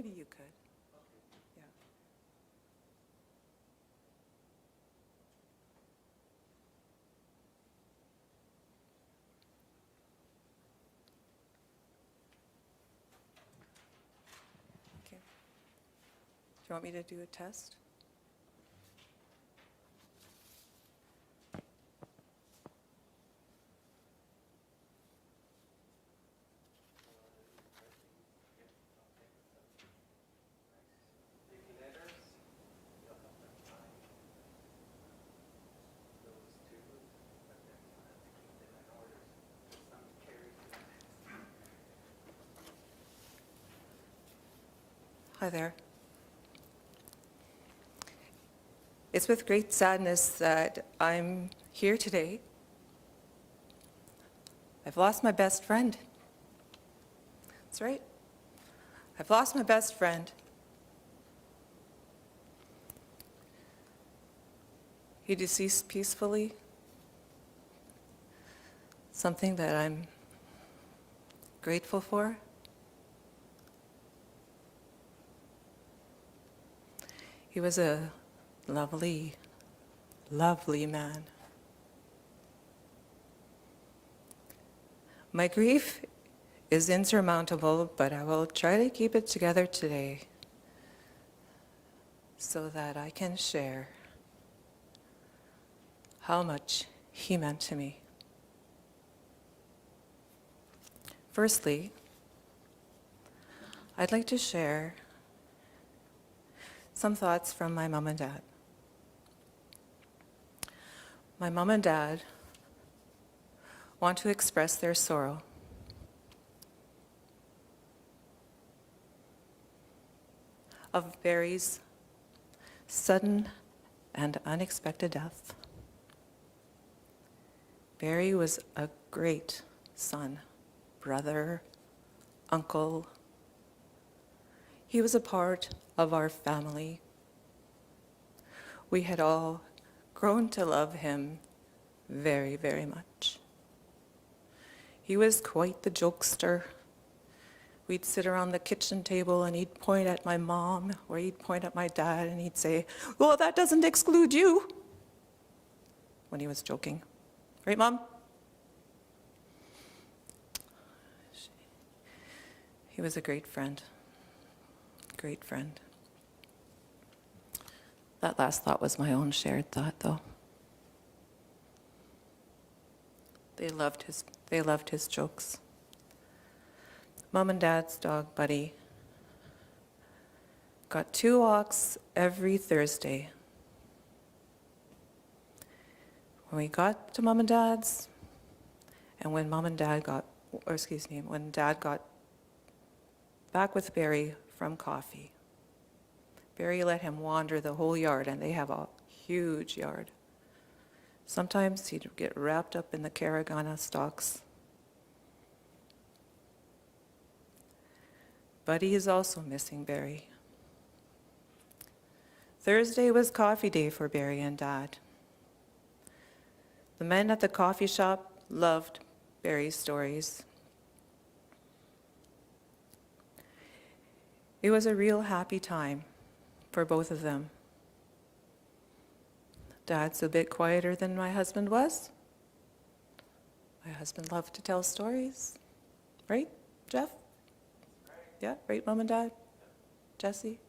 maybe you could. Yeah. Okay. Do you want me to do a test? Hi there. It's with great sadness that I'm here today. I've lost my best friend. That's right. I've lost my best friend. He deceased peacefully. Something that I'm grateful for. He was a lovely, lovely man. My grief is insurmountable, but I will try to keep it together today so that I can share how much he meant to me. Firstly, I'd like to share some thoughts from my mom and dad. My mom and dad want to express their sorrow. Of Barry's sudden and unexpected death. Barry was a great son, brother, uncle. He was a part of our family. We had all grown to love him very, very much. He was quite the jokester. We'd sit around the kitchen table and he'd point at my mom or he'd point at my dad and he'd say, "Well, that doesn't exclude you," when he was joking. Right, Mom? He was a great friend. Great friend. That last thought was my own shared thought, though. They loved his jokes. Mom and Dad's dog, Buddy, got 2 walks every Thursday. When we got to Mom and Dad's, and when when Dad got back with Barry from coffee, Barry let him wander the whole yard, and they have a huge yard. Sometimes he'd get wrapped up in the caragana stalks. Buddy is also missing Barry. Thursday was coffee day for Barry and Dad. The men at the coffee shop loved Barry's stories. It was a real happy time for both of them. Dad's a bit quieter than my husband was. My husband loved to tell stories. Right, Jeff? Yeah, right, Mom and Dad? Jesse?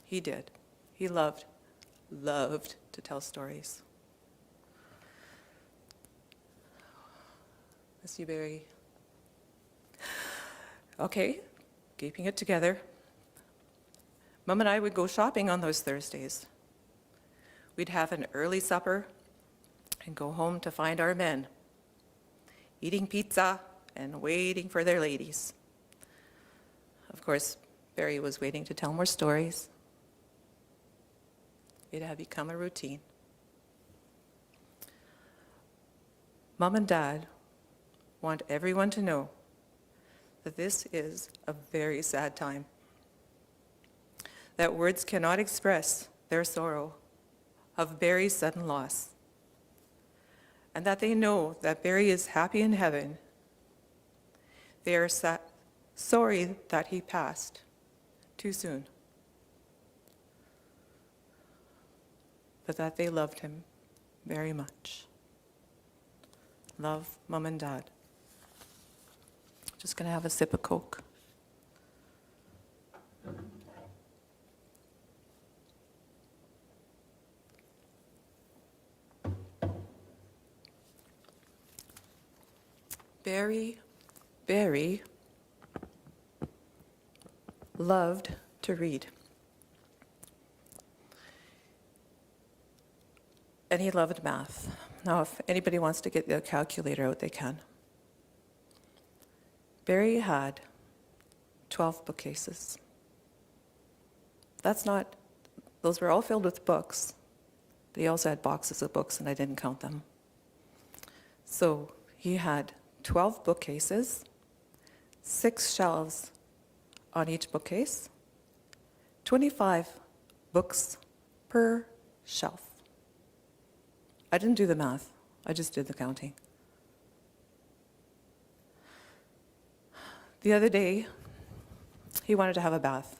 He did. He loved to tell stories. Miss you, Barry. Okay, keeping it together. Mom and I would go shopping on those Thursdays. We'd have an early supper and go home to find our men, eating pizza and waiting for their ladies. Of course, Barry was waiting to tell more stories. It had become a routine. Mom and Dad want everyone to know that this is a very sad time, that words cannot express their sorrow of Barry's sudden loss, and that they know that Barry is happy in heaven. They are sorry that he passed, too soon. But that they loved him very much. Love, Mom and Dad. Just gonna have a sip of Coke. Barry loved to read. And he loved math. Now, if anybody wants to get the calculator out, they can. Barry had 12 bookcases. Those were all filled with books, but he also had boxes of books, and I didn't count them. So he had 12 bookcases, 6 shelves on each bookcase, 25 books per shelf. I didn't do the math, I just did the counting. The other day, he wanted to have a bath.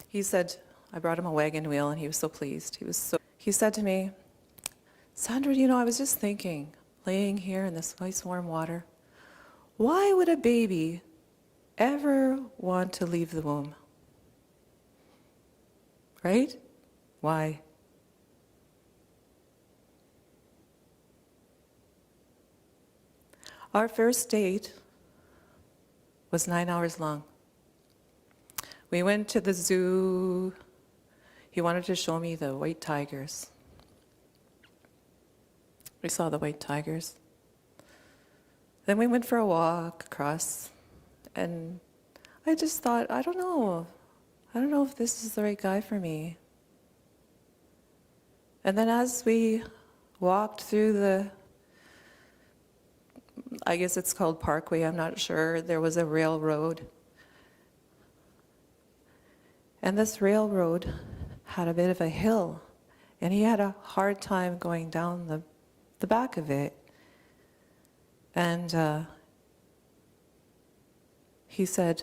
He said, I brought him a wagon wheel and he was so pleased. He said to me, Sandra, I was just thinking, laying here in this nice warm water, why would a baby ever want to leave the womb? Right? Why? Our first date was 9 hours long. We went to the zoo. He wanted to show me the white tigers. We saw the white tigers. Then we went for a walk across, and I just thought, I don't know if this is the right guy for me. And then as we walked through I guess it's called Parkway, I'm not sure, there was a railroad. And this railroad had a bit of a hill, and he had a hard time going down the back of it. And he said,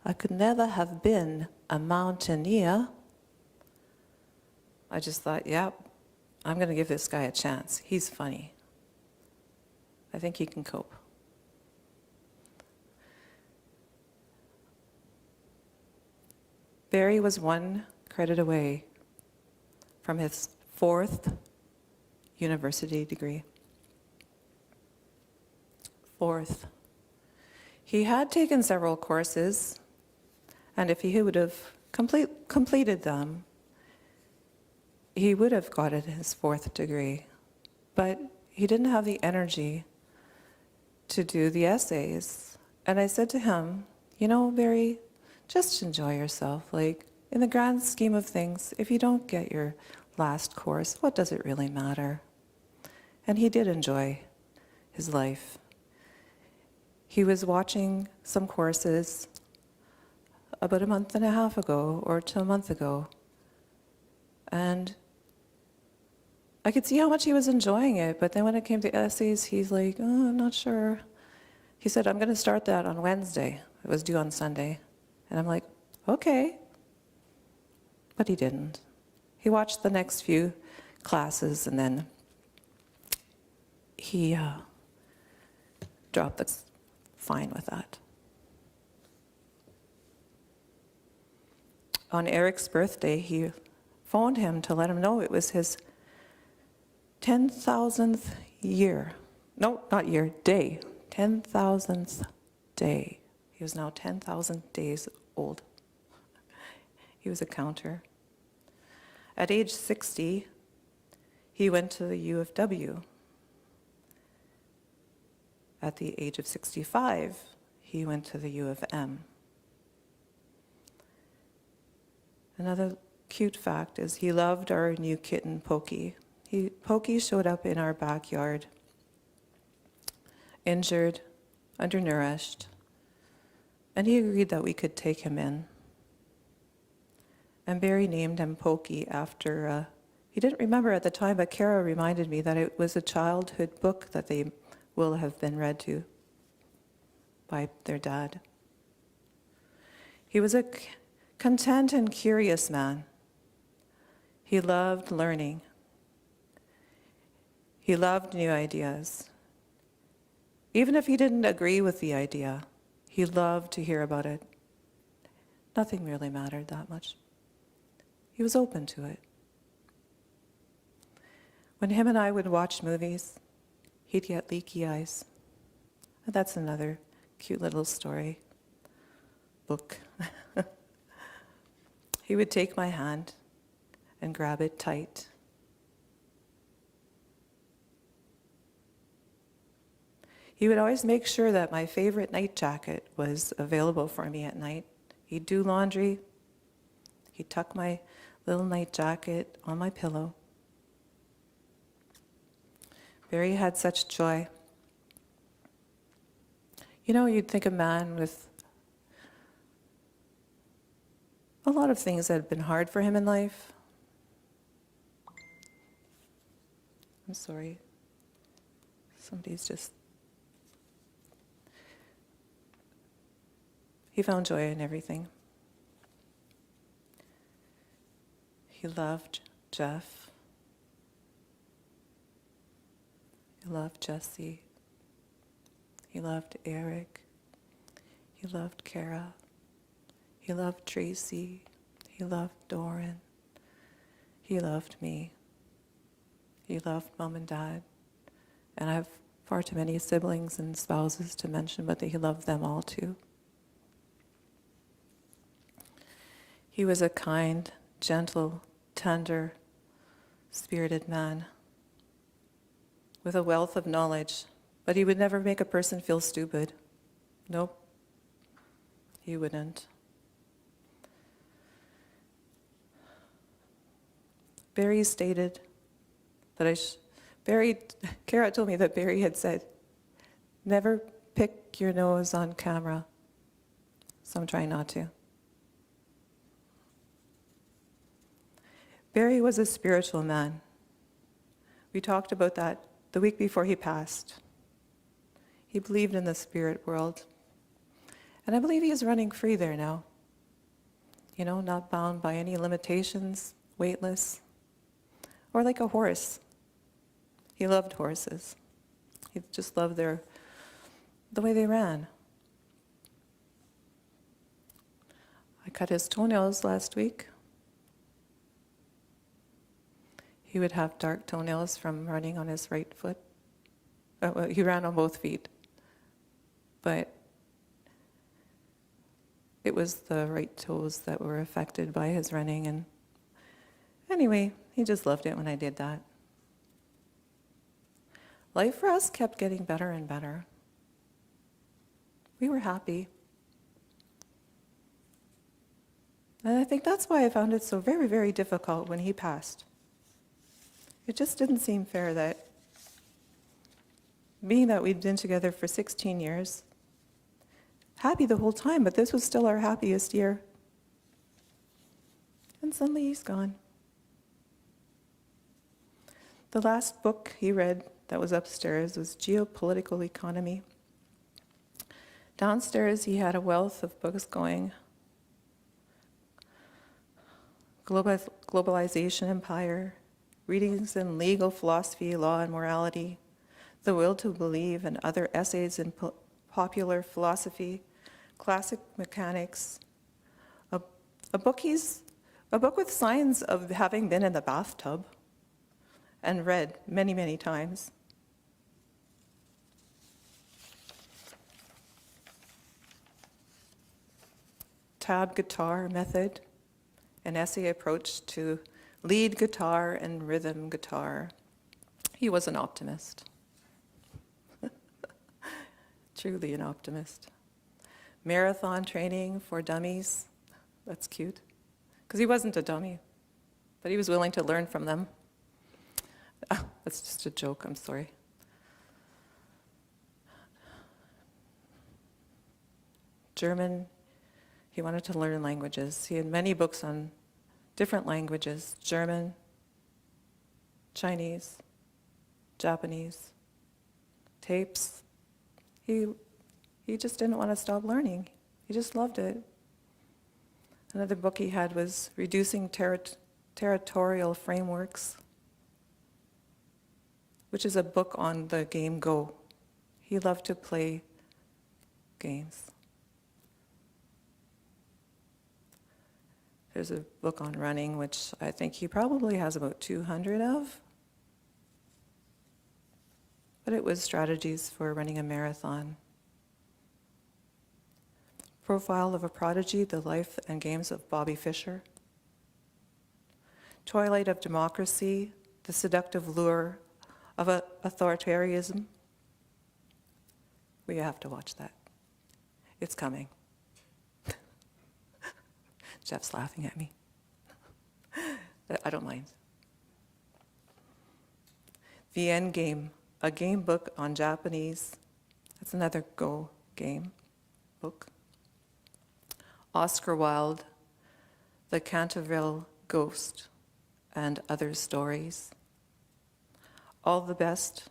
I could never have been a mountaineer. I just thought, yeah, I'm going to give this guy a chance. He's funny. I think he can cope. Barry was 1 credit away from his 4th university degree. 4th. He had taken several courses, and if he would have completed them, he would have gotten his 4th degree. But he didn't have the energy to do the essays. And I said to him, Barry, just enjoy yourself. Like, in the grand scheme of things, if you don't get your last course, what does it really matter? And he did enjoy his life. He was watching some courses about a month and a half ago, or to a month ago, and I could see how much he was enjoying it, but then when it came to essays, he's like, I'm not sure. He said, I'm going to start that on Wednesday. It was due on Sunday. And I'm like, okay. But he didn't. He watched the next few classes, and then he dropped the fine with that. On Eric's birthday, he phoned him to let him know it was his 10,000th year. No, not year, day. 10,000th day. He was now 10,000 days old. He was a counter. At age 60, he went to the U of W. At the age of 65, he went to the U of M. Another cute fact is he loved our new kitten, Pokey. Pokey showed up in our backyard, injured, undernourished, and he agreed that we could take him in. And Barry named him Pokey after, he didn't remember at the time, but Kara reminded me that it was a childhood book that they will have been read to by stereotype their dad. He was a content and curious man. He loved learning. He loved new ideas. Even if he didn't agree with the idea, he loved to hear about it. Nothing really mattered that much. He was open to it. When him and I would watch movies, he'd get leaky eyes. And that's another cute little story book. He would take my hand and grab it tight. He would always make sure that my favorite night jacket was available for me at night. He'd do laundry. He'd tuck my little night jacket on my pillow. Barry had such joy. You know, you'd think a man with a lot of things that had been hard for him in life. I'm sorry. Somebody's just... He found joy in everything. He loved Jeff. He loved Jesse. He loved Eric. He loved Kara. He loved Tracy. He loved Doran. He loved me. He loved Mom and Dad. And I have far too many siblings and spouses to mention, but he loved them all too. He was a kind, gentle, tender, spirited man with a wealth of knowledge, but he would never make a person feel stupid. Nope, he wouldn't. Barry stated that Kara told me that Barry had said, never pick your nose on camera. So I'm trying not to. Barry was a spiritual man. We talked about that the week before he passed. He believed in the spirit world. And I believe he is running free there now. You know, not bound by any limitations, weightless. Or like a horse. He loved horses. He just loved the way they ran. I cut his toenails last week. He would have dark toenails from running on his right foot. Well, he ran on both feet. But it was the right toes that were affected by his running. And anyway, he just loved it when I did that. Life for us kept getting better and better. We were happy. And I think that's why I found it so very, very difficult when he passed. It just didn't seem fair that, being that we'd been together for 16 years, happy the whole time, but this was still our happiest year. And suddenly he's gone. The last book he read that was upstairs was Geopolitical Economy. Downstairs he had a wealth of books going. Globalization Empire, readings in legal philosophy, law and morality, The Will to Believe and other essays in popular philosophy, classic mechanics, a book with signs of having been in the bathtub and read many, many times. Tab guitar method, an essay approach to lead guitar and rhythm guitar. He was an optimist. Truly an optimist. Marathon training for dummies. That's cute. Because he wasn't a dummy, but he was willing to learn from them. That's just a joke, I'm sorry. German, he wanted to learn languages. He had many books on different languages, German, Chinese, Japanese, tapes. He He just didn't want to stop learning. He just loved it. Another book he had was Reducing Territorial Frameworks, which is a book on the game Go. He loved to play games. There's a book on running, which I think he probably has about 200 of. But it was strategies for running a marathon. Profile of a Prodigy, The Life and Games of Bobby Fischer. Twilight of Democracy, The Seductive Lure of Authoritarianism. We have to watch that. It's coming. Jeff's laughing at me. I don't mind. The End Game, a game book on Japanese. That's another Go game book. Oscar Wilde, The Canterville Ghost and Other Stories. All the Best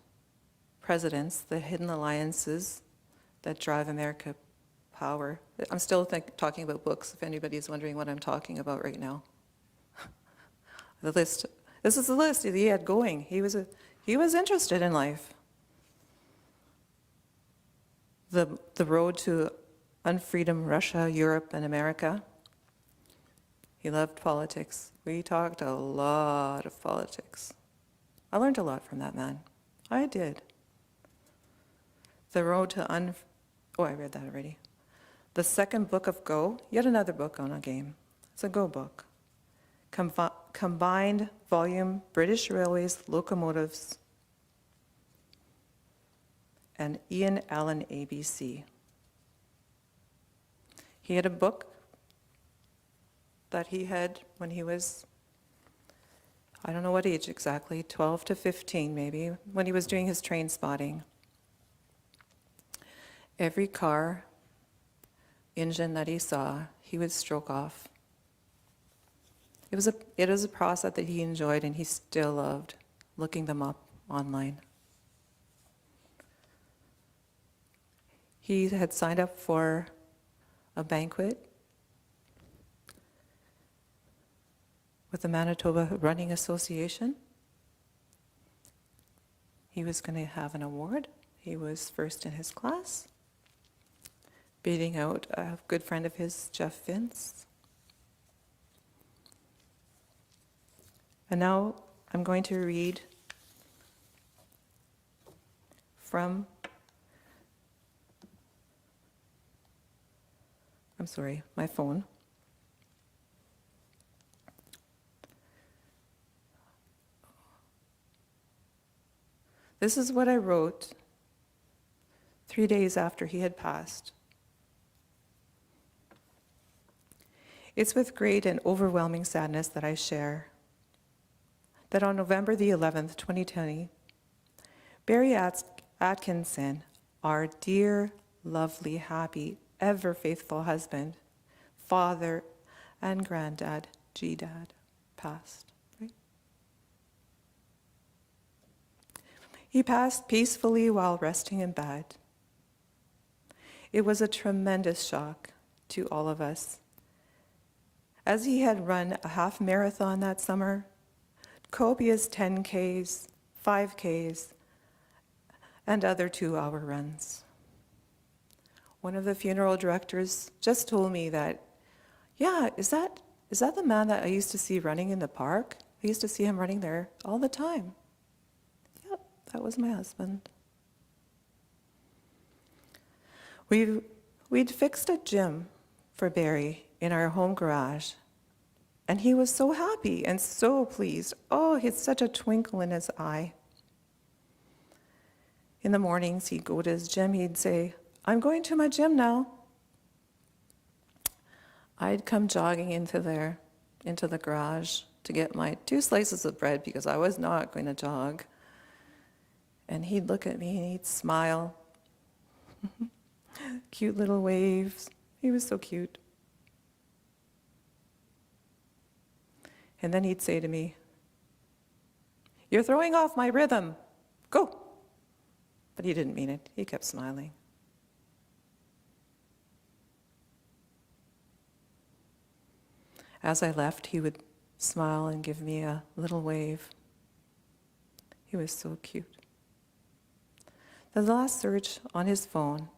Presidents, The Hidden Alliances That Drive America Power. I'm still talking about books, if anybody's wondering what I'm talking about right now. The list. This is the list he had going. He was interested in life. The Road to Unfreedom, Russia, Europe, and America. He loved politics. We talked a lot of politics. I learned a lot from that man. I did. The Road to Oh, I read that already. The Second Book of Go, yet another book on a game. It's a Go book. Combined volume, British Railways, Locomotives, and Ian Allen ABC. He had a book that he had when he was, I don't know what age exactly, 12 to 15 maybe, when he was doing his train spotting. Every car engine that he saw, he would stroke off. It was a process that he enjoyed and he still loved, looking them up online. He had signed up for a banquet with the Manitoba Running Association. He was going to have an award. He was first in his class, beating out a good friend of his, Jeff Vince. And now I'm going to read from, my phone. This is what I wrote 3 days after he had passed. It's with great and overwhelming sadness that I share that on November the 11th, 2020, Barry Atkinson, our dear, lovely, happy, ever faithful husband, father, and granddad, G-Dad, passed. Right? He passed peacefully while resting in bed. It was a tremendous shock to all of us, as he had run a half marathon that summer, copious 10Ks, 5Ks, and other 2-hour runs. One of the funeral directors just told me that, yeah, is that the man that I used to see running in the park? I used to see him running there all the time. Yep, that was my husband. We'd fixed a gym for Barry in our home garage, and he was so happy and so pleased. Oh, he had such a twinkle in his eye. In the mornings, he'd go to his gym, he'd say, "I'm going to my gym now." I'd come jogging into the garage to get my 2 slices of bread because I was not going to jog. And he'd look at me and he'd smile. Cute little waves. He was so cute. And then he'd say to me, "You're throwing off my rhythm. Go." But he didn't mean it. He kept smiling. As I left, he would smile and give me a little wave. He was so cute. The last search on his phone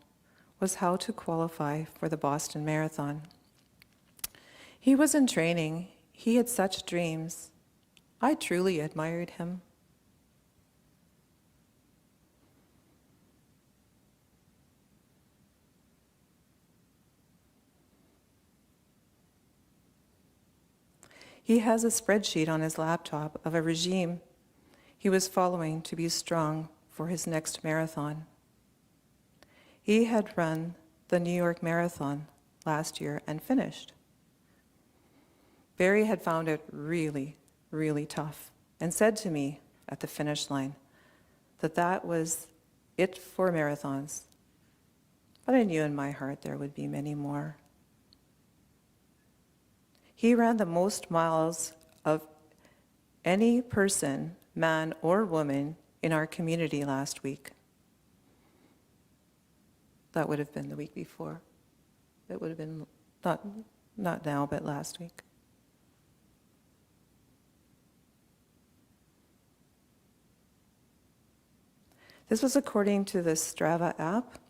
was how to qualify for the Boston Marathon. He was in training. He had such dreams. I truly admired him. He has a spreadsheet on his laptop of a regime he was following to be strong for his next marathon. He had run the New York Marathon last year and finished. Barry had found it really, really tough and said to me at the finish line that that was it for marathons. But I knew in my heart there would be many more. He ran the most miles of any person, man or woman, in our community last week. That would have been the week before. It would have been not now, but last week. This was according to the Strava app.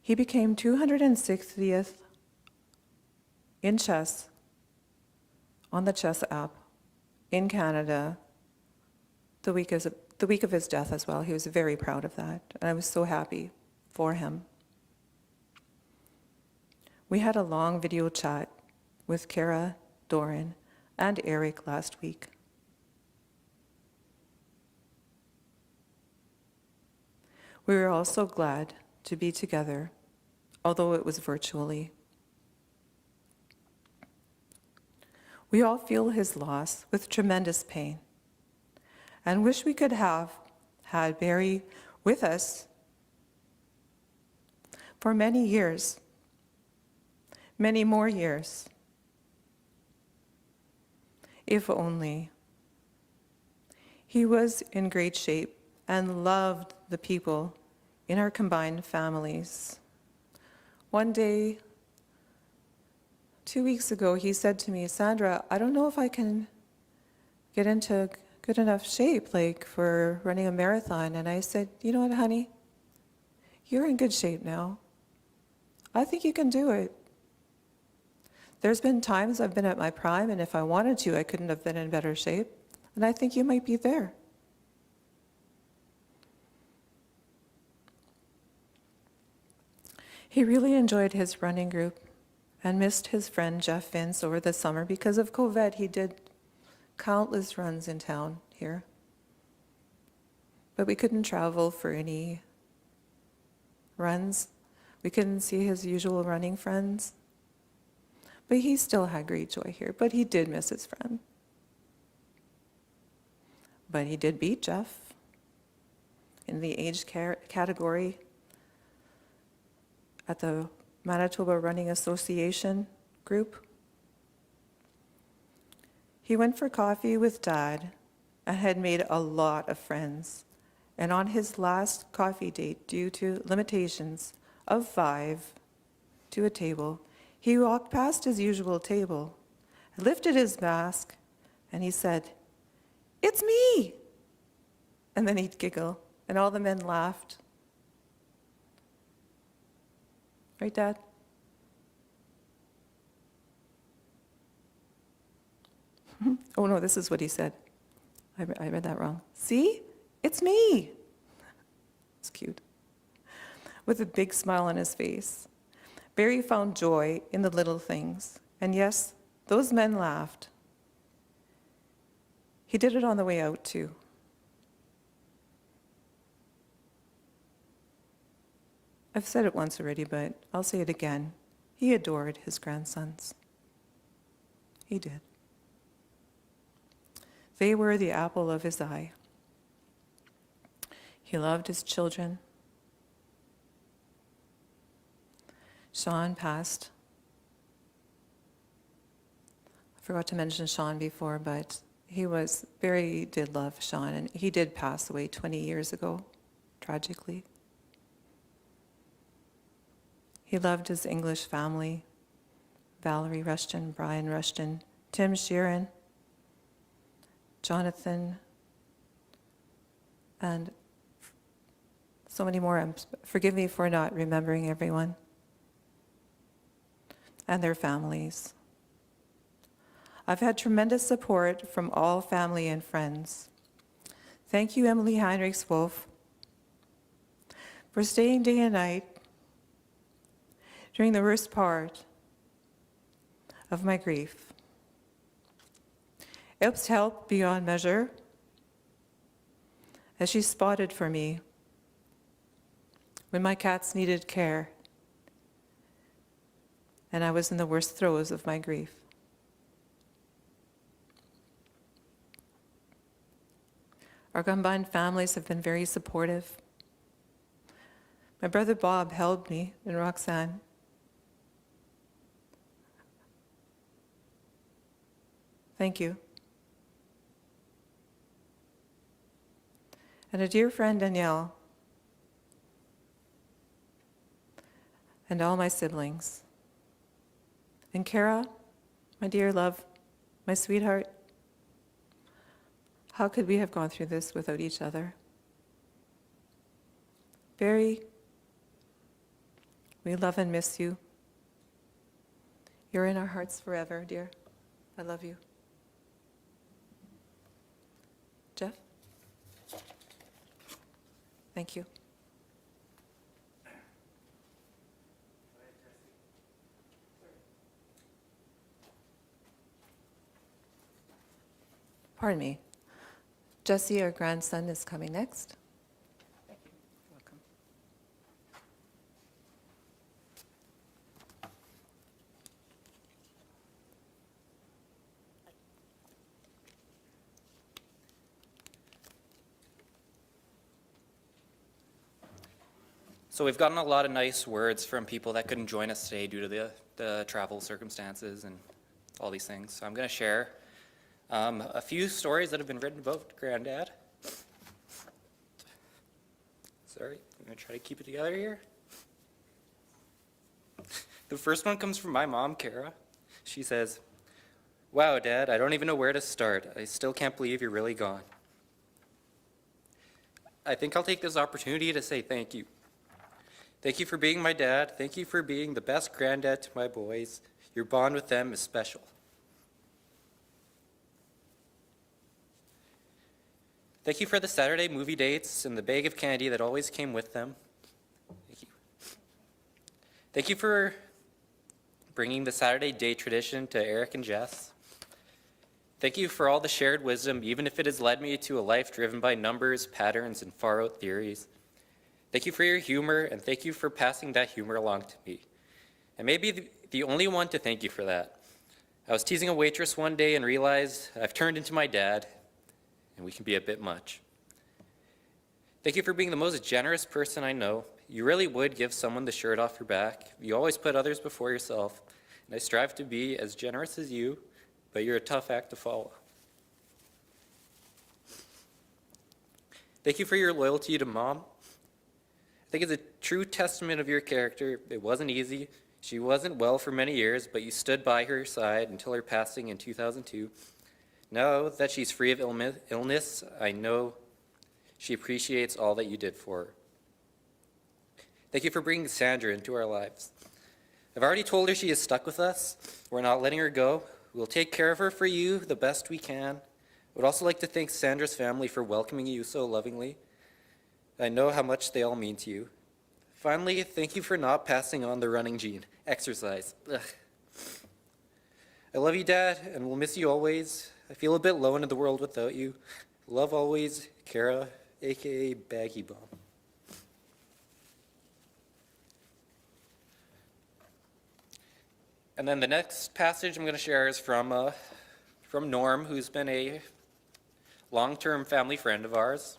He became 260th in chess on the chess app in Canada the week of his death as well. He was very proud of that, and I was so happy for him. We had a long video chat with Kara, Doran, and Eric last week. We were also glad to be together, although it was virtually. We all feel his loss with tremendous pain and wish we could have had Barry with us for many years, many more years. If only. He was in great shape and loved the people in our combined families. One day, 2 weeks ago, he said to me, "Sandra, I don't know if I can get into good enough shape for running a marathon." And I said, "You know what, honey? You're in good shape now. I think you can do it. There's been times I've been at my prime, and if I wanted to, I couldn't have been in better shape. And I think you might be there." He really enjoyed his running group and missed his friend Jeff Vince over the summer. Because of COVID, he did countless runs in town here. But we couldn't travel for any runs. We couldn't see his usual running friends. But he still had great joy here. But he did miss his friend. But he did beat Jeff in the age category at the Manitoba Running Association group. He went for coffee with Dad and had made a lot of friends. And on his last coffee date, due to limitations of 5 to a table, he walked past his usual table, lifted his mask, and he said, "It's me!" And then he'd giggle, and all the men laughed. Right, Dad? Oh no, this is what he said. I read that wrong. "See? It's me!" It's cute. With a big smile on his face. Barry found joy in the little things. And yes, those men laughed. He did it on the way out, too. I've said it once already, but I'll say it again. He adored his grandsons. He did. They were the apple of his eye. He loved his children. Sean passed. I forgot to mention Sean before, but Barry did love Sean, and he did pass away 20 years ago, tragically. He loved his English family, Valerie Rushton, Brian Rushton, Tim Sheeran, Jonathan, and so many more. Forgive me for not remembering everyone and their families. I've had tremendous support from all family and friends. Thank you, Emily Heinrichs-Wolf, for staying day and night during the worst part of my grief. Elb's helped beyond measure as she spotted for me when my cats needed care and I was in the worst throes of my grief. Our combined families have been very supportive. My brother Bob held me and Roxanne. Thank you. And a dear friend, Danielle, and all my siblings. And Kara, my dear love, my sweetheart, how could we have gone through this without each other? Barry, we love and miss you. You're in our hearts forever, dear. I love you. Jeff? Thank you. Pardon me. Jesse, our grandson, is coming next. Thank you. You're welcome. So we've gotten a lot of nice words from people that couldn't join us today due to the travel circumstances and all these things. So I'm going to share a few stories that have been written about Granddad. Sorry, I'm going to try to keep it together here. The first one comes from my mom, Kara. She says, "Wow, Dad, I don't even know where to start. I still can't believe you're really gone. I think I'll take this opportunity to say thank you. Thank you for being my dad. Thank you for being the best granddad to my boys. Your bond with them is special. Thank you for the Saturday movie dates and the bag of candy that always came with them. Thank you. Thank you for bringing the Saturday date tradition to Eric and Jess. Thank you for all the shared wisdom, even if it has led me to a life driven by numbers, patterns, and far-out theories. Thank you for your humor, and thank you for passing that humor along to me. I may be the only one to thank you for that. I was teasing a waitress one day and realized I've turned into my dad, and we can be a bit much. Thank you for being the most generous person I know. You really would give someone the shirt off your back. You always put others before yourself, and I strive to be as generous as you, but you're a tough act to follow. Thank you for your loyalty to Mom. I think it's a true testament of your character. It wasn't easy. She wasn't well for many years, but you stood by her side until her passing in 2002. Now that she's free of illness, I know she appreciates all that you did for her. Thank you for bringing Sandra into our lives. I've already told her she is stuck with us. We're not letting her go. We'll take care of her for you the best we can. I would also like to thank Sandra's family for welcoming you so lovingly. I know how much they all mean to you. Finally, thank you for not passing on the running gene. Exercise. Ugh. I love you, Dad, and will miss you always. I feel a bit alone in the world without you. Love always, Kara, a.k.a. Baggy Bomb. And then the next passage I'm going to share is from Norm, who's been a long-term family friend of ours.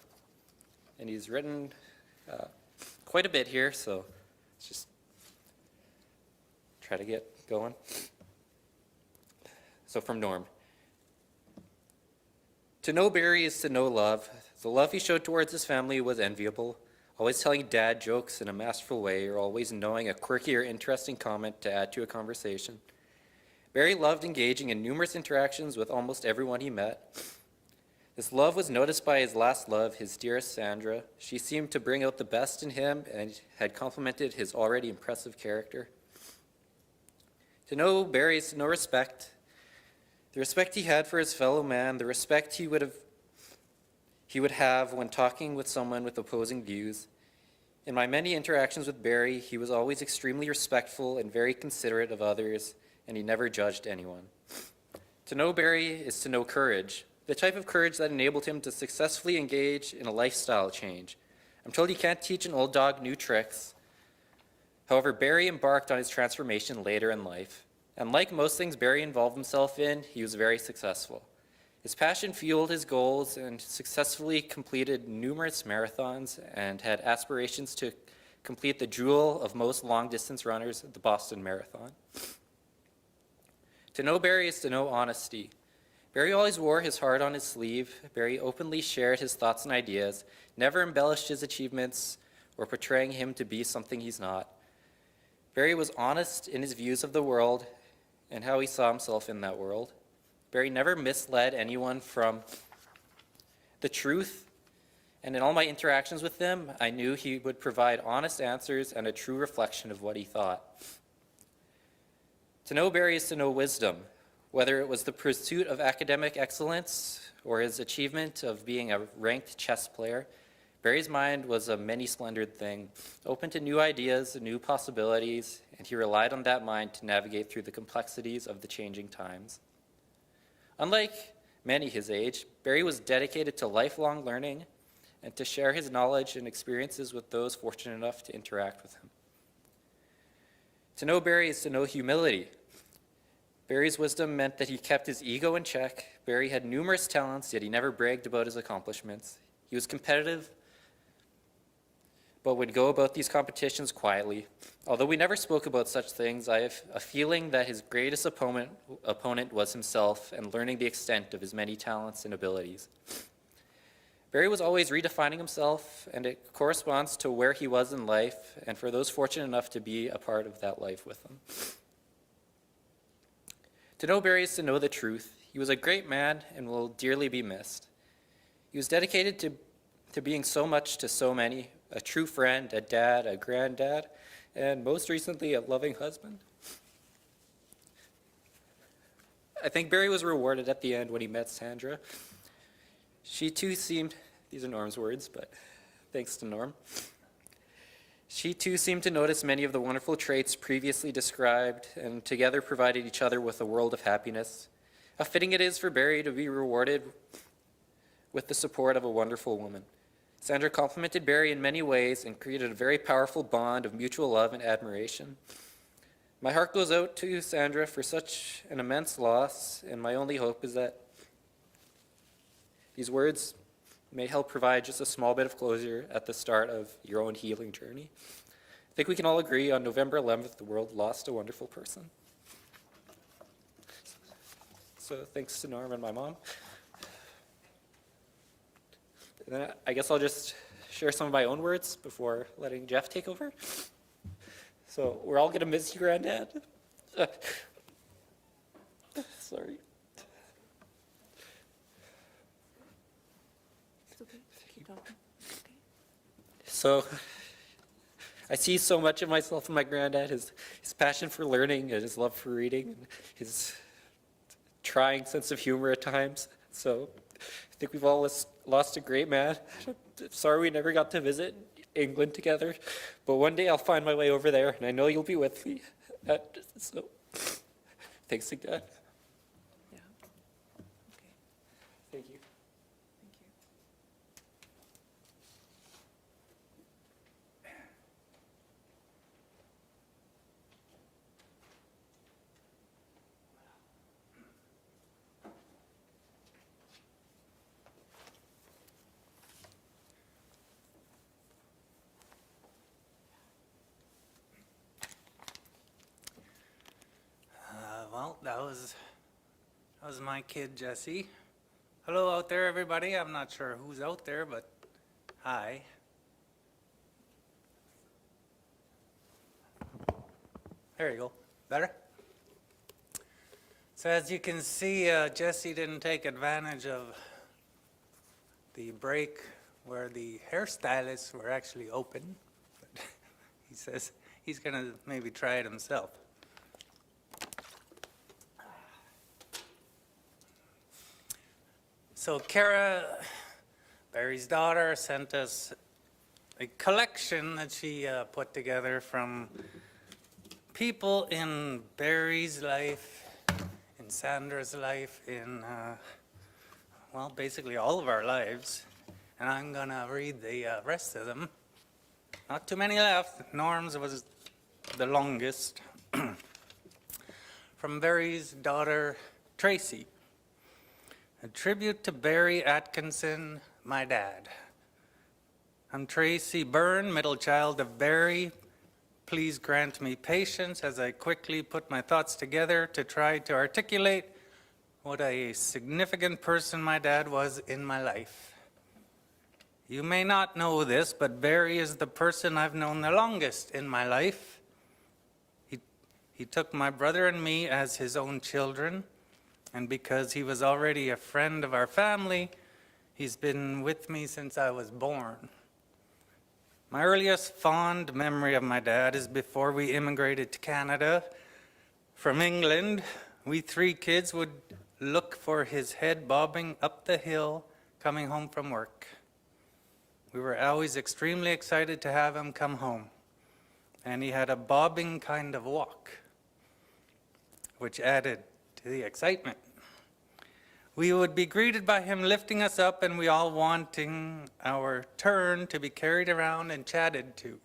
And he's written quite a bit here, so let's just try to get going. So from Norm. To know Barry is to know love. The love he showed towards his family was enviable, always telling dad jokes in a masterful way, or always knowing a quirky or interesting comment to add to a conversation. Barry loved engaging in numerous interactions with almost everyone he met. This love was noticed by his last love, his dearest Sandra. She seemed to bring out the best in him and had complemented his already impressive character. To know Barry is to know respect. The respect he had for his fellow man, the respect he would have when talking with someone with opposing views. In my many interactions with Barry, he was always extremely respectful and very considerate of others, and he never judged anyone. To know Barry is to know courage, the type of courage that enabled him to successfully engage in a lifestyle change. I'm told you can't teach an old dog new tricks. However, Barry embarked on his transformation later in life. And like most things Barry involved himself in, he was very successful. His passion fueled his goals and successfully completed numerous marathons and had aspirations to complete the jewel of most long-distance runners, the Boston Marathon. To know Barry is to know honesty. Barry always wore his heart on his sleeve. Barry openly shared his thoughts and ideas, never embellished his achievements or portraying him to be something he's not. Barry was honest in his views of the world and how he saw himself in that world. Barry never misled anyone from the truth, and in all my interactions with him, I knew he would provide honest answers and a true reflection of what he thought. To know Barry is to know wisdom, whether it was the pursuit of academic excellence or his achievement of being a ranked chess player. Barry's mind was a many-splendored thing, open to new ideas and new possibilities, and he relied on that mind to navigate through the complexities of the changing times. Unlike many his age, Barry was dedicated to lifelong learning and to share his knowledge and experiences with those fortunate enough to interact with him. To know Barry is to know humility. Barry's wisdom meant that he kept his ego in check. Barry had numerous talents, yet he never bragged about his accomplishments. He was competitive, but would go about these competitions quietly. Although we never spoke about such things, I have a feeling that his greatest opponent was himself and learning the extent of his many talents and abilities. Barry was always redefining himself, and it corresponds to where he was in life and for those fortunate enough to be a part of that life with him. To know Barry is to know the truth. He was a great man and will dearly be missed. He was dedicated to being so much to so many, a true friend, a dad, a granddad, and most recently, a loving husband. I think Barry was rewarded at the end when he met Sandra. She too seemed, these are Norm's words, but thanks to Norm. She too seemed to notice many of the wonderful traits previously described and together provided each other with a world of happiness. How fitting it is for Barry to be rewarded with the support of a wonderful woman. Sandra complimented Barry in many ways and created a very powerful bond of mutual love and admiration. My heart goes out to Sandra for such an immense loss, and my only hope is that these words may help provide just a small bit of closure at the start of your own healing journey. I think we can all agree on November 11th, the world lost a wonderful person. So thanks to Norm and my mom. And then I guess I'll just share some of my own words before letting Jeff take over. So we're all going to miss you, Granddad. Sorry. So I see so much of myself in my granddad, his passion for learning and his love for reading, and his trying sense of humor at times. So I think we've all lost a great man. Sorry we never got to visit England together, but one day I'll find my way over there, and I know you'll be with me. So thanks again. Yeah. Okay. Thank you. Thank you. Well, that was my kid, Jesse. Hello out there, everybody. I'm not sure who's out there, but hi. There you go. Better? So as you can see, Jesse didn't take advantage of the break where the hairstylists were actually open. But he says he's going to maybe try it himself. So Kara, Barry's daughter, sent us a collection that she put together from people in Barry's life, in Sandra's life, in, well, basically all of our lives. And I'm going to read the rest of them. Not too many left. Norm's was the longest. From Barry's daughter, Tracy. A tribute to Barry Atkinson, my dad. I'm Tracy Byrne, middle child of Barry. Please grant me patience as I quickly put my thoughts together to try to articulate what a significant person my dad was in my life. You may not know this, but Barry is the person I've known the longest in my life. He took my brother and me as his own children, and because he was already a friend of our family, he's been with me since I was born. My earliest fond memory of my dad is before we immigrated to Canada. From England, we 3 kids would look for his head bobbing up the hill coming home from work. We were always extremely excited to have him come home. And he had a bobbing kind of walk, which added to the excitement. We would be greeted by him lifting us up and we all wanting our turn to be carried around and chatted to.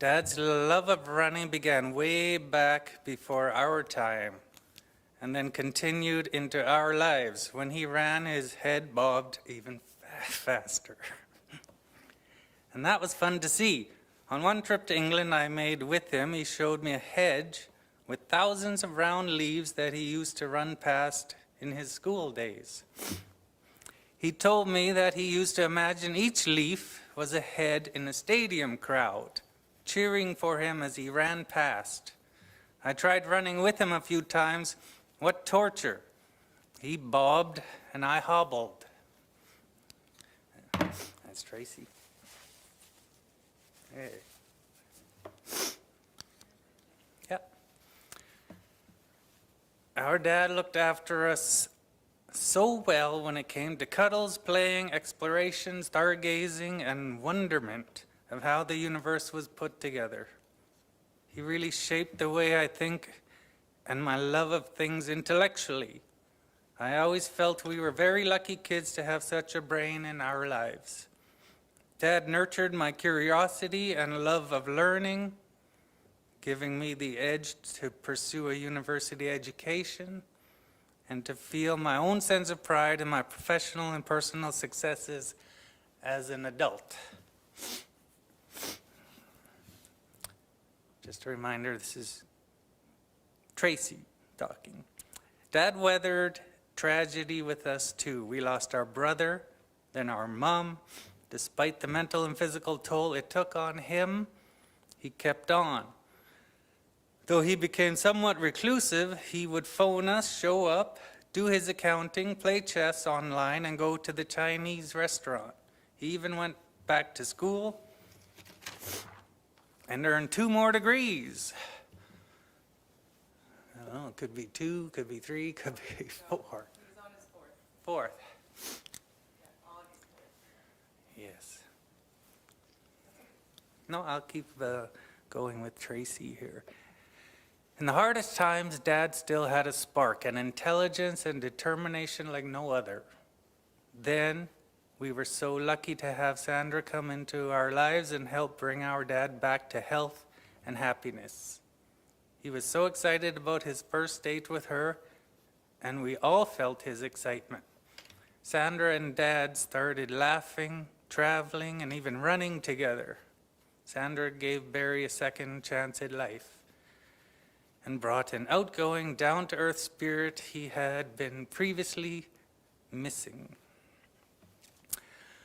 Dad's love of running began way back before our time and then continued into our lives. When he ran, his head bobbed even faster. And that was fun to see. On one trip to England I made with him, he showed me a hedge with thousands of round leaves that he used to run past in his school days. He told me that he used to imagine each leaf was a head in a stadium crowd, cheering for him as he ran past. I tried running with him a few times. What torture! He bobbed and I hobbled. That's Tracy. Hey. Yep. Our dad looked after us so well when it came to cuddles, playing, exploration, stargazing, and wonderment of how the universe was put together. He really shaped the way I think and my love of things intellectually. I always felt we were very lucky kids to have such a brain in our lives. Dad nurtured my curiosity and love of learning, giving me the edge to pursue a university education and to feel my own sense of pride in my professional and personal successes as an adult. Just a reminder, this is Tracy talking. Dad weathered tragedy with us too. We lost our brother, then our mom. Despite the mental and physical toll it took on him, he kept on. Though he became somewhat reclusive, he would phone us, show up, do his accounting, play chess online, and go to the Chinese restaurant. He even went back to school and earned 2 more degrees. I don't know, it could be 2, could be 3, could be 4. He's on his 4th. 4th. Yeah, August 4th. Yes. No, I'll keep going with Tracy here. In the hardest times, Dad still had a spark, an intelligence and determination like no other. Then, we were so lucky to have Sandra come into our lives and help bring our dad back to health and happiness. He was so excited about his first date with her, and we all felt his excitement. Sandra and Dad started laughing, traveling, and even running together. Sandra gave Barry a second chance at life and brought an outgoing, down-to-earth spirit he had been previously missing.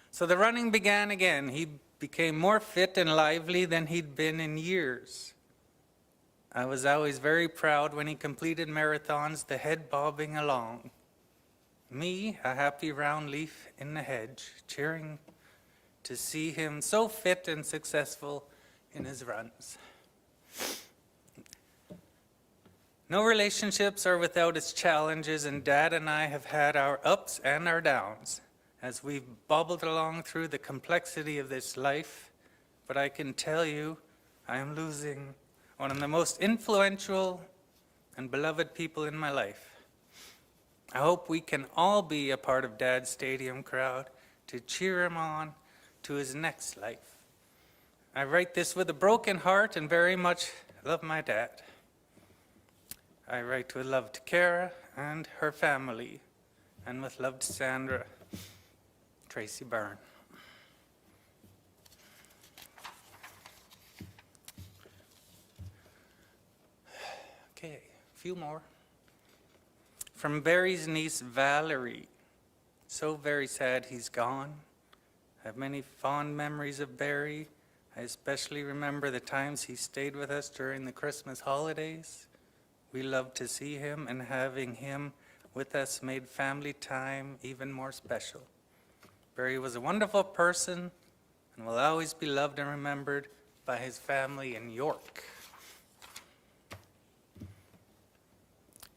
So the running began again. He became more fit and lively than he'd been in years. I was always very proud when he completed marathons, the head bobbing along. Me, a happy round leaf in the hedge, cheering to see him so fit and successful in his runs. No relationships are without its challenges, and Dad and I have had our ups and our downs as we've bobbled along through the complexity of this life. But I can tell you, I am losing one of the most influential and beloved people in my life. I hope we can all be a part of Dad's stadium crowd to cheer him on to his next life. I write this with a broken heart and very much love my dad. I write with love to Kara and her family, and with love to Sandra, Tracy Byrne. Okay, a few more. From Barry's niece, Valerie. So very sad he's gone. I have many fond memories of Barry. I especially remember the times he stayed with us during the Christmas holidays. We loved to see him, and having him with us made family time even more special. Barry was a wonderful person and will always be loved and remembered by his family in York.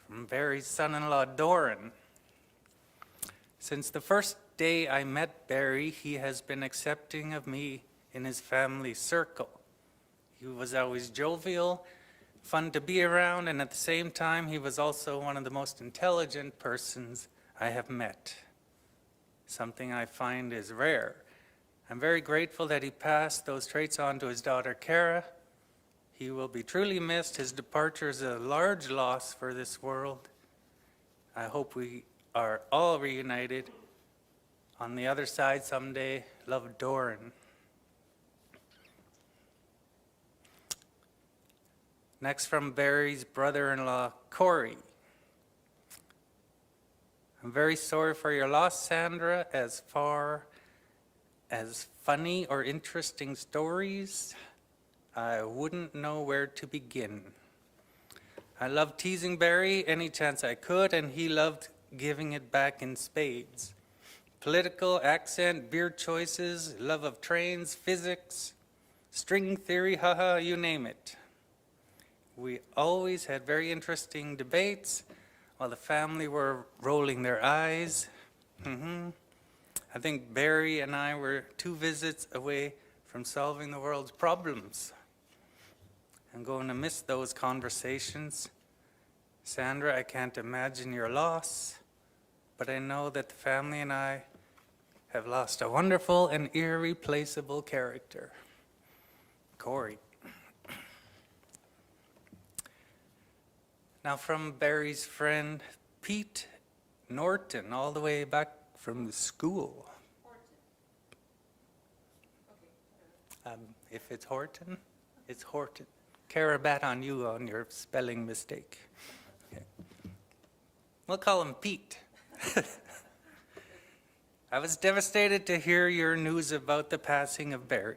From Barry's son-in-law, Doran. Since the first day I met Barry, he has been accepting of me in his family circle. He was always jovial, fun to be around, and at the same time, he was also one of the most intelligent persons I have met. Something I find is rare. I'm very grateful that he passed those traits on to his daughter, Kara. He will be truly missed. His departure is a large loss for this world. I hope we are all reunited on the other side someday. Love, Doran. Next, from Barry's brother-in-law, Corey. I'm very sorry for your loss, Sandra. As far as funny or interesting stories, I wouldn't know where to begin. I loved teasing Barry any chance I could, and he loved giving it back in spades. Political, accent, beer choices, love of trains, physics, string theory, haha, you name it. We always had very interesting debates while the family were rolling their eyes. I think Barry and I were 2 visits away from solving the world's problems. I'm going to miss those conversations. Sandra, I can't imagine your loss, but I know that the family and I have lost a wonderful and irreplaceable character. Corey. Now from Barry's friend, Pete Norton, all the way back from school. If it's Horton, it's Horton. Carabat on you on your spelling mistake. Okay. We'll call him Pete. I was devastated to hear your news about the passing of Barry.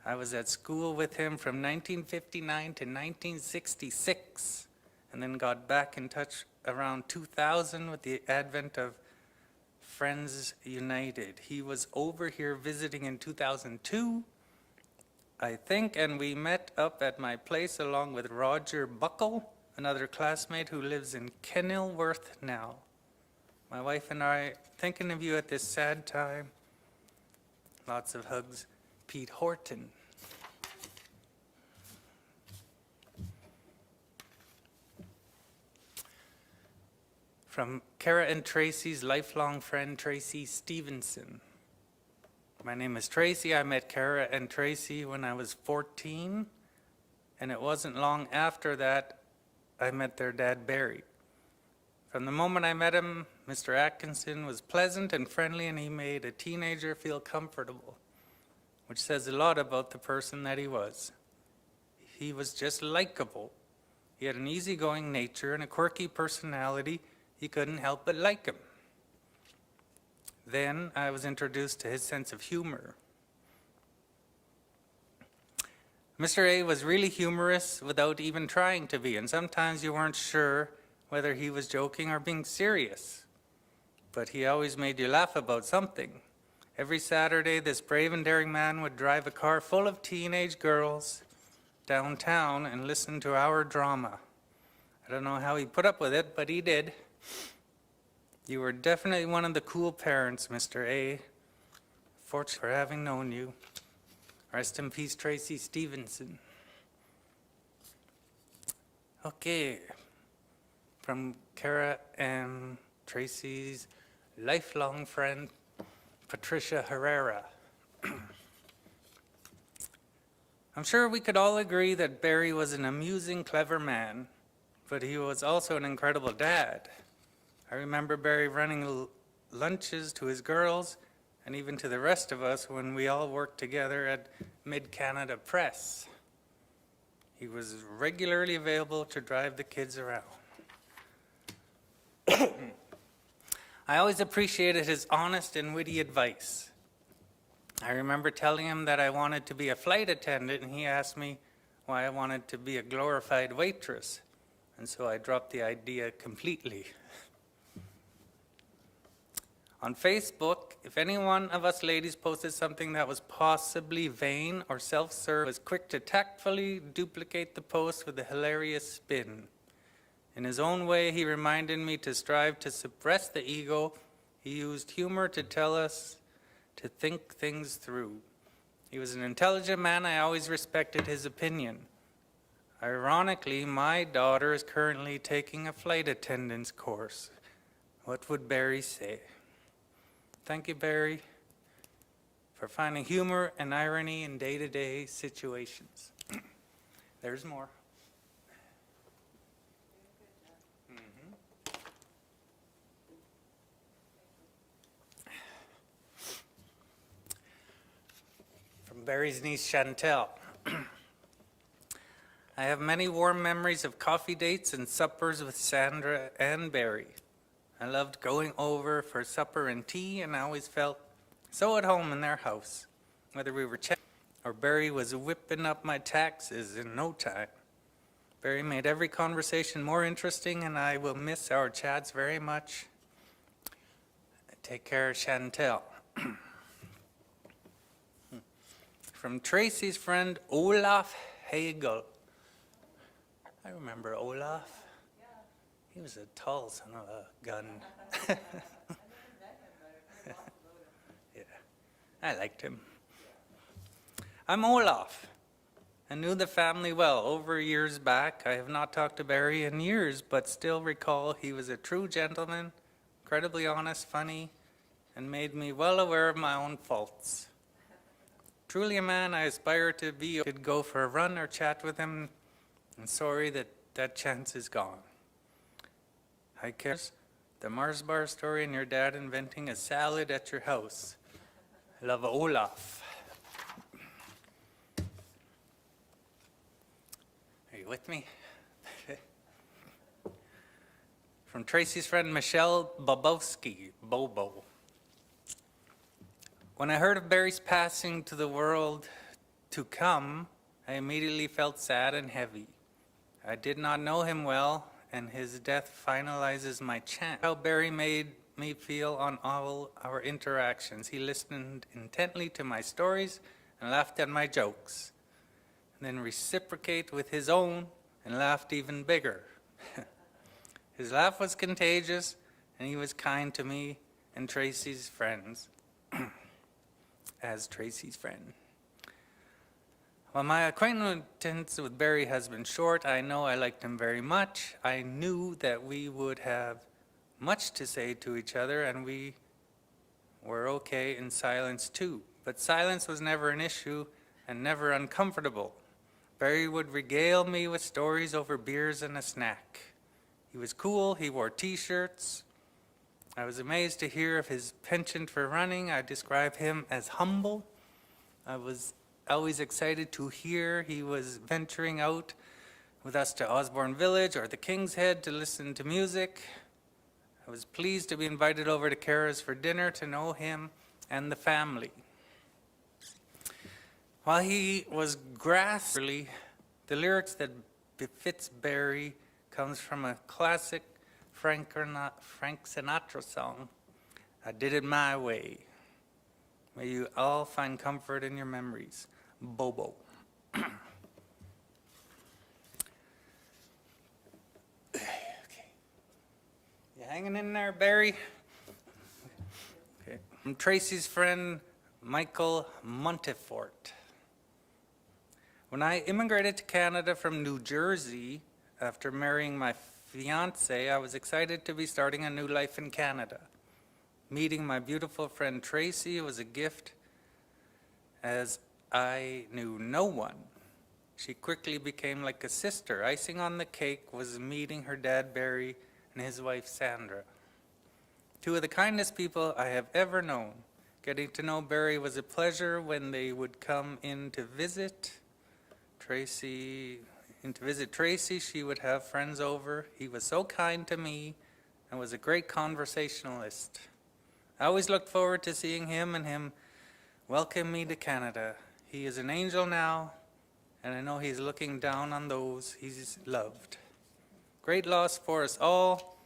I was at school with him from 1959 to 1966. And then got back in touch around 2000 with the advent of Friends United. He was over here visiting in 2002, I think, and we met up at my place along with Roger Buckle, another classmate who lives in Kenilworth now. My wife and I thinking of you at this sad time. Lots of hugs, Pete Horton. From Kara and Tracy's lifelong friend, Tracy Stevenson. My name is Tracy. I met Kara and Tracy when I was 14, and it wasn't long after that I met their dad, Barry. From the moment I met him, Mr. Atkinson was pleasant and friendly, and he made a teenager feel comfortable, which says a lot about the person that he was. He was just likable. He had an easygoing nature and a quirky personality. You couldn't help but like him. Then I was introduced to his sense of humor. Mr. A was really humorous without even trying to be, and sometimes you weren't sure whether he was joking or being serious. But he always made you laugh about something. Every Saturday, this brave and daring man would drive a car full of teenage girls downtown and listen to our drama. I don't know how he put up with it, but he did. You were definitely one of the cool parents, Mr. A. Fortunate for having known you. Rest in peace, Tracy Stevenson. Okay. From Kara and Tracy's lifelong friend, Patricia Herrera. I'm sure we could all agree that Barry was an amusing, clever man, but he was also an incredible dad. I remember Barry running lunches to his girls and even to the rest of us when we all worked together at Mid-Canada Press. He was regularly available to drive the kids around. I always appreciated his honest and witty advice. I remember telling him that I wanted to be a flight attendant, and he asked me why I wanted to be a glorified waitress. And so I dropped the idea completely. On Facebook, if any one of us ladies posted something that was possibly vain or self-serve, was quick to tactfully duplicate the post with a hilarious spin. In his own way, he reminded me to strive to suppress the ego. He used humor to tell us to think things through. He was an intelligent man. I always respected his opinion. Ironically, my daughter is currently taking a flight attendant's course. What would Barry say? Thank you, Barry, for finding humor and irony in day-to-day situations. There's more. From Barry's niece, Chantel. I have many warm memories of coffee dates and suppers with Sandra and Barry. I loved going over for supper and tea, and I always felt so at home in their house, whether we were chatting or Barry was whipping up my taxes in no time. Barry made every conversation more interesting, and I will miss our chats very much. Take care, Chantel. From Tracy's friend, Olaf Hagel. I remember Olaf. He was a tall son of a gun. Yeah, I liked him. I'm Olaf. I knew the family well. Over years back, I have not talked to Barry in years, but still recall he was a true gentleman, incredibly honest, funny, and made me well aware of my own faults. Truly a man I aspire to be. I could go for a run or chat with him. I'm sorry that that chance is gone. I care the Mars bar story and your dad inventing a salad at your house. I love Olaf. Are you with me? From Tracy's friend Michelle Bobowski, Bobo. When I heard of Barry's passing to the world to come, I immediately felt sad and heavy. I did not know him well, and his death finalizes my chant. How Barry made me feel on all our interactions. He listened intently to my stories and laughed at my jokes, and then reciprocate with his own and laughed even bigger. His laugh was contagious, and he was kind to me and Tracy's friends. As Tracy's friend. While my acquaintance with Barry has been short, I know I liked him very much. I knew that we would have much to say to each other, and we were okay in silence too. But silence was never an issue and never uncomfortable. Barry would regale me with stories over beers and a snack. He was cool, he wore t-shirts. I was amazed to hear of his penchant for running. I describe him as humble. I was always excited to hear he was venturing out with us to Osborne Village or the King's Head to listen to music. I was pleased to be invited over to Kara's for dinner to know him and the family. While he was grassroots, the lyrics that befits Barry comes from a classic Frank Sinatra song, I Did It My Way. May you all find comfort in your memories. Bobo. Okay. You hanging in there, Barry? Okay. I'm Tracy's friend, Michael Montefort. When I immigrated to Canada from New Jersey after marrying my fiance, I was excited to be starting a new life in Canada. Meeting my beautiful friend Tracy was a gift, as I knew no one. She quickly became like a sister. Icing on the cake was meeting her dad Barry and his wife Sandra. Two of the kindest people I have ever known. Getting to know Barry was a pleasure when they would come in to visit Tracy, she would have friends over. He was so kind to me and was a great conversationalist. I always looked forward to seeing him and him welcome me to Canada. He is an angel now, and I know he's looking down on those he's loved. Great loss for us all.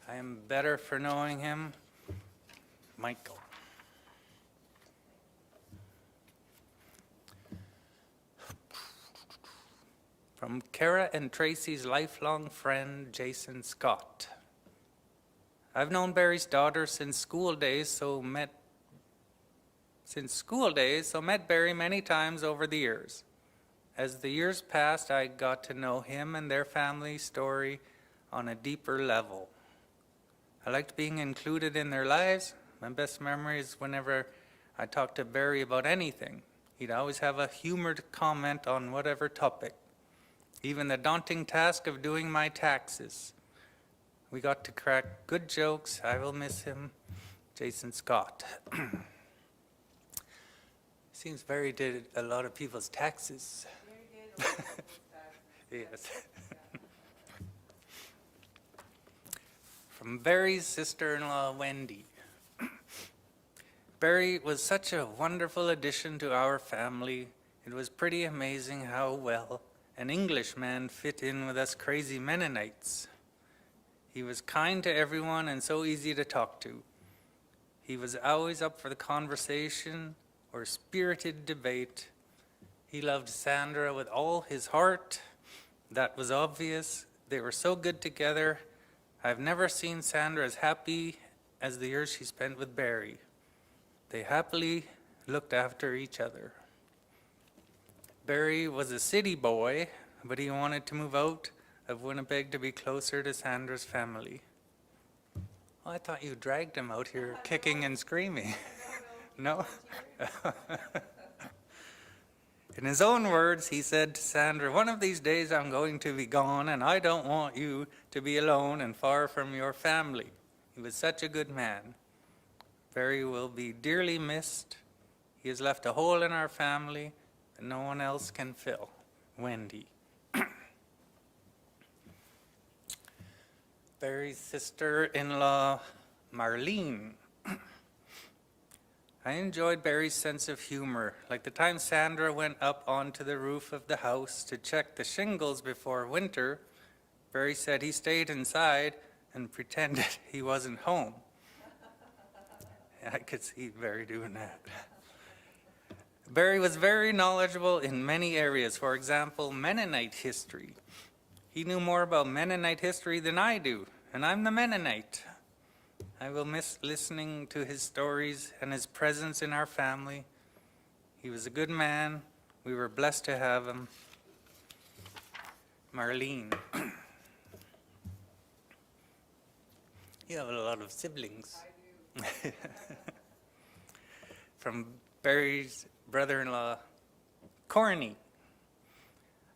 I am better for knowing him. Michael. From Kara and Tracy's lifelong friend, Jason Scott. I've known Barry's daughter since school days, so met Barry many times over the years. As the years passed, I got to know him and their family story on a deeper level. I liked being included in their lives. My best memory is whenever I talked to Barry about anything. He'd always have a humored comment on whatever topic. Even the daunting task of doing my taxes. We got to crack good jokes. I will miss him. Jason Scott. Seems Barry did a lot of people's taxes. Yes. From Barry's sister-in-law, Wendy. Barry was such a wonderful addition to our family. It was pretty amazing how well an Englishman fit in with us crazy Mennonites. He was kind to everyone and so easy to talk to. He was always up for the conversation or spirited debate. He loved Sandra with all his heart. That was obvious. They were so good together. I've never seen Sandra as happy as the years she spent with Barry. They happily looked after each other. Barry was a city boy, but he wanted to move out of Winnipeg to be closer to Sandra's family. Oh, I thought you dragged him out here kicking and screaming. No? In his own words, he said to Sandra, "One of these days I'm going to be gone, and I don't want you to be alone and far from your family." He was such a good man. Barry will be dearly missed. He has left a hole in our family that no one else can fill. Wendy. Barry's sister-in-law, Marlene. I enjoyed Barry's sense of humor, like the time Sandra went up onto the roof of the house to check the shingles before winter. Barry said he stayed inside and pretended he wasn't home. I could see Barry doing that. Barry was very knowledgeable in many areas. For example, Mennonite history. He knew more about Mennonite history than I do, and I'm the Mennonite. I will miss listening to his stories and his presence in our family. He was a good man. We were blessed to have him. Marlene. You have a lot of siblings. I do. From Barry's brother-in-law, Corny.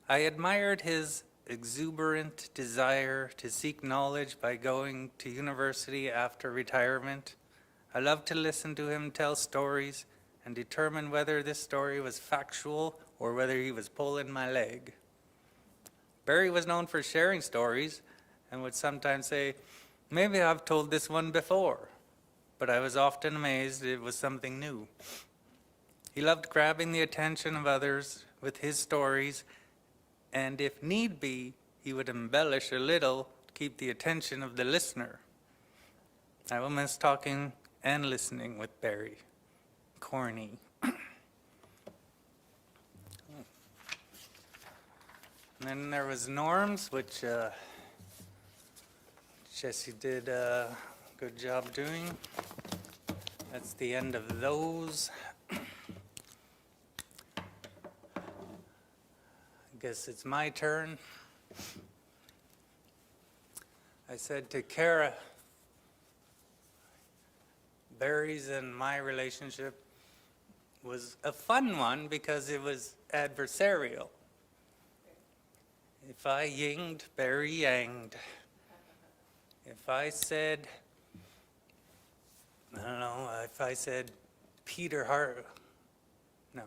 I admired his exuberant desire to seek knowledge by going to university after retirement. I loved to listen to him tell stories and determine whether this story was factual or whether he was pulling my leg. Barry was known for sharing stories and would sometimes say, "Maybe I've told this one before," but I was often amazed it was something new. He loved grabbing the attention of others with his stories, and if need be, he would embellish a little to keep the attention of the listener. I will miss talking and listening with Barry. Corny. And then there was Norms, which Jesse did a good job doing. That's the end of those. I guess it's my turn. I said to Kara, Barry's and my relationship was a fun one because it was adversarial. If I yinged, Barry yanged. If I said, I don't know, if I said Peter Hart, no.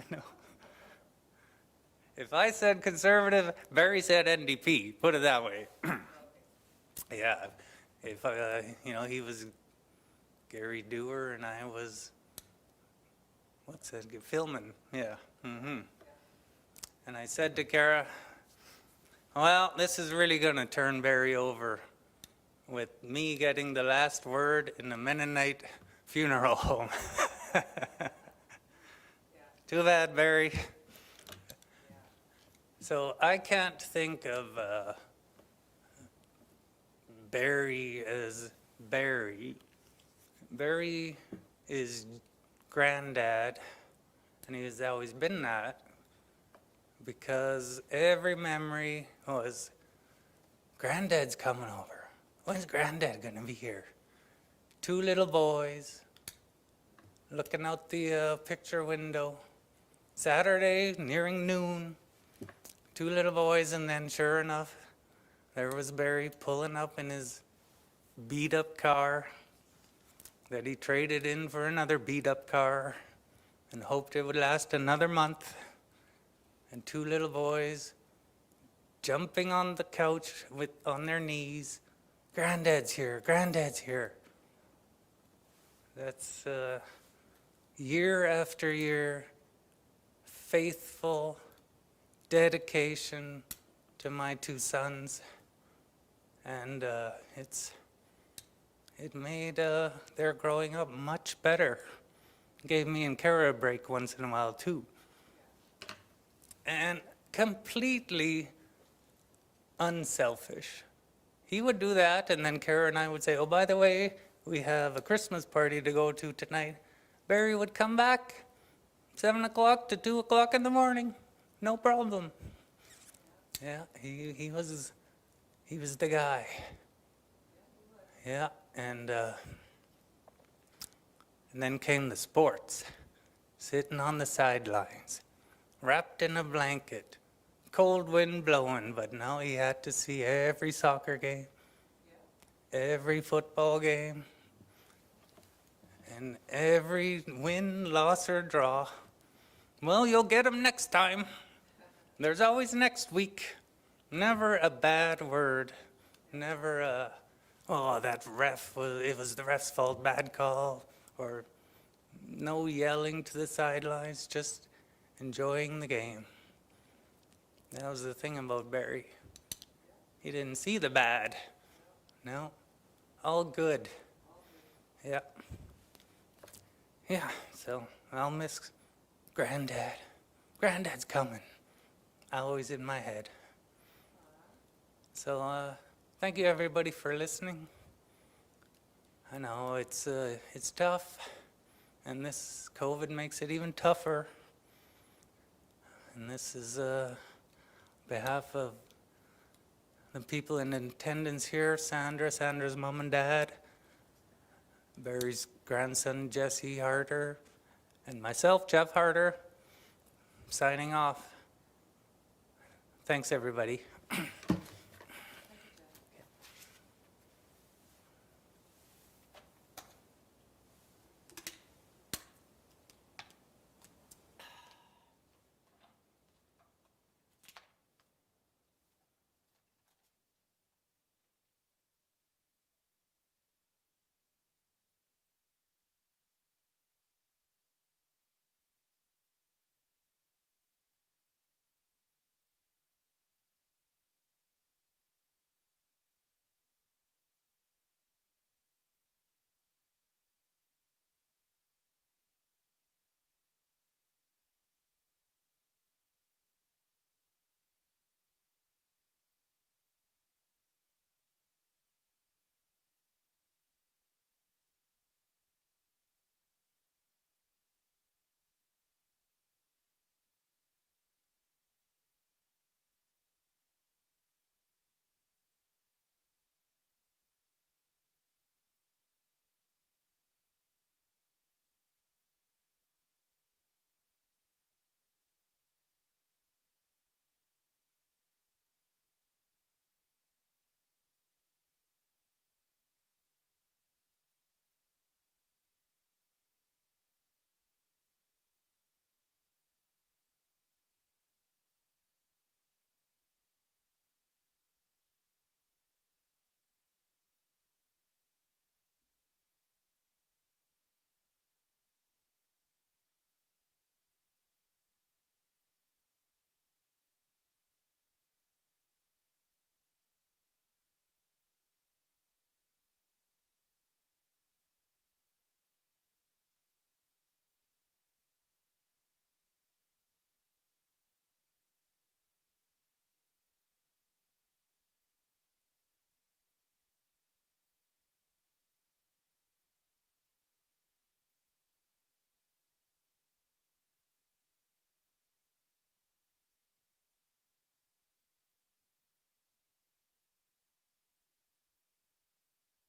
No. If I said conservative, Barry said NDP, put it that way. Yeah, if he was Gary Dewar and I was, what's that, Philman, yeah. And I said to Kara, well, this is really going to turn Barry over with me getting the last word in the Mennonite funeral home. Too bad, Barry. So I can't think of Barry as Barry. Barry is granddad, and he has always been that, because every memory was, granddad's coming over. When's granddad gonna be here? Two little boys looking out the picture window. Saturday, nearing noon, two little boys, and then sure enough, there was Barry pulling up in his beat-up car that he traded in for another beat-up car and hoped it would last another month. And two little boys jumping on the couch on their knees. Granddad's here, Granddad's here. That's year after year, faithful dedication to my two sons. And it made their growing up much better. Gave me and Kara a break once in a while too. And completely unselfish. He would do that, and then Kara and I would say, oh, by the way, we have a Christmas party to go to tonight. Barry would come back 7 o'clock to 2 o'clock in the morning. No problem. Yeah, he was the guy. Yeah, and then came the sports, sitting on the sidelines, wrapped in a blanket, cold wind blowing, but now he had to see every soccer game, every football game, and every win, loss, or draw. Well, you'll get him next time. There's always next week. Never a bad word. Never a, oh, that ref, it was the ref's fault, bad call. Or no yelling to the sidelines, just enjoying the game. That was the thing about Barry. He didn't see the bad. No, all good. Yeah. Yeah, so I'll miss Granddad. Granddad's coming. Always in my head. So thank you everybody for listening. I know it's tough, and this COVID makes it even tougher. And this is behalf of the people in attendance here, Sandra's mom and dad, Barry's grandson, Jesse Harder, and myself, Jeff Harder, signing off. Thanks, everybody.